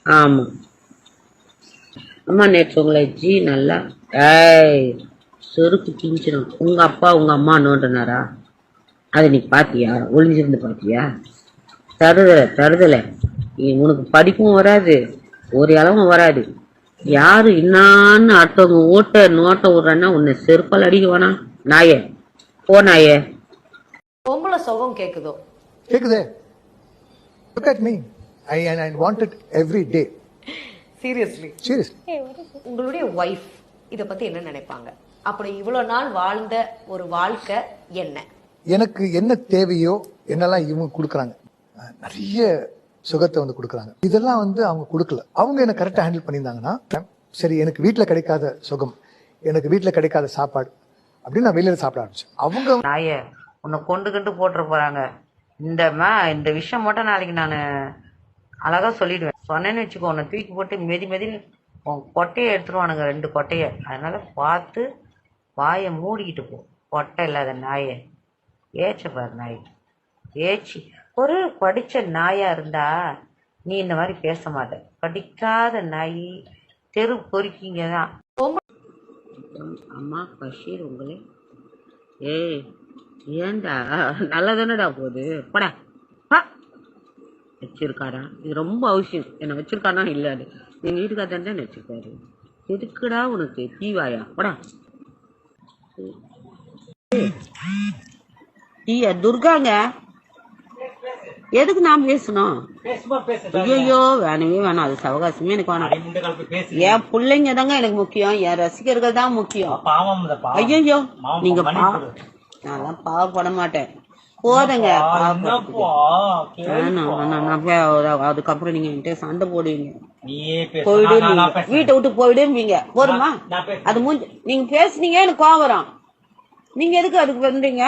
ஆமா அம்மா நேற்று உங்களை ஜி நல்லா ஏய் செருப்பு கிஞ்சிடும். உங்க அப்பா உங்க அம்மா நோண்டினாரா? அதை நீ பாத்தியா? ஒளிஞ்சிருந்து பாத்தியா? தருதல உனக்கு படிப்பும் வராது, ஒரு இளவும் வராது. யாரு என்னான்னு அடுத்தவங்க ஓட்ட நோட்ட விடுறன்னா உன்னை செருப்பால் அடிக்க வேணாம். நாயே போ நாயே. பொம்பளை சுகம் கேக்குதோ? கேக்குதே. Look at me. I want it every day. Seriously? Seriously. உங்களுடைய ஒய்ஃப் இத பத்தி என்ன நினைப்பாங்க? அப்படி இவ்வளவு நாள் வாழ்ந்த ஒரு வாழ்க்கை என்ன? எனக்கு என்ன தேவையோ என்னெல்லாம் இவங்க கொடுக்குறாங்க. நிறைய சுகத்தை வந்து கொடுக்குறாங்க. இதெல்லாம் வந்து அவங்க கொடுக்கல. அவங்க என்ன கரெக்டா ஹேண்டில் பண்ணியிருந்தாங்கன்னா, சரி எனக்கு வீட்டுல கிடைக்காத சுகம், எனக்கு வீட்டுல கிடைக்காத சாப்பாடு அப்படின்னு நான் வெளியில சாப்பிட ஆரம்பிச்சேன். அவங்க நாயே உன்னை கொண்டு போட்டுற போறாங்க. இந்த விஷயம் மட்டும் நாளைக்கு நான் அழகா சொல்லிடுவேன். சொன்னேன்னு வச்சுக்கோ, உன்னை தூக்கி போட்டு மெதி உன் கொட்டையை எடுத்துருவானுங்க, 2 கொட்டையை. அதனால பார்த்து வாயை மூடிக்கிட்டு போ, கொட்டை இல்லாத நாயை. ஏச்ச பாரு நாய் ஏச்சி. ஒரு படிச்ச நாயா இருந்தா நீ இந்த மாதிரி பேச மாட்ட. படிக்காத நாய் தெரு பொறுக்கிங்க தான். அம்மா பஷீர் உங்களே. ஏய் ஏண்டா நல்லா தானடா போகுது, படா வச்சிருக்காரா? இது ரொம்ப அவசியம். என்ன வச்சிருக்கானா? இல்ல அது எங்க வீட்டுக்காரர் தான் வச்சிருக்காரு. எதுக்குடா உனக்கு தீவாயா? படா தீயா துர்காங்க. எதுக்கு நான் பேசணும்? ஐயோ வேணவே வேணாம், அது சவகாசமே எனக்கு வேணாம். என் பிள்ளைங்க தாங்க எனக்கு முக்கியம், என் ரசிகர்கள் தான் முக்கியம். ஐயோ நீங்க நான் பாவப்பட மாட்டேன், போதுங்க. அதுக்கப்புறம் நீங்க என்கிட்ட சண்டை போடுவீங்க, போயிடுவீங்க, வீட்டை விட்டு போயிடுவீங்க. போதுமா? அது நீங்க பேசுனீங்க எனக்கு கோவம் வரும். நீங்க எதுக்கு அதுக்கு வந்தீங்க?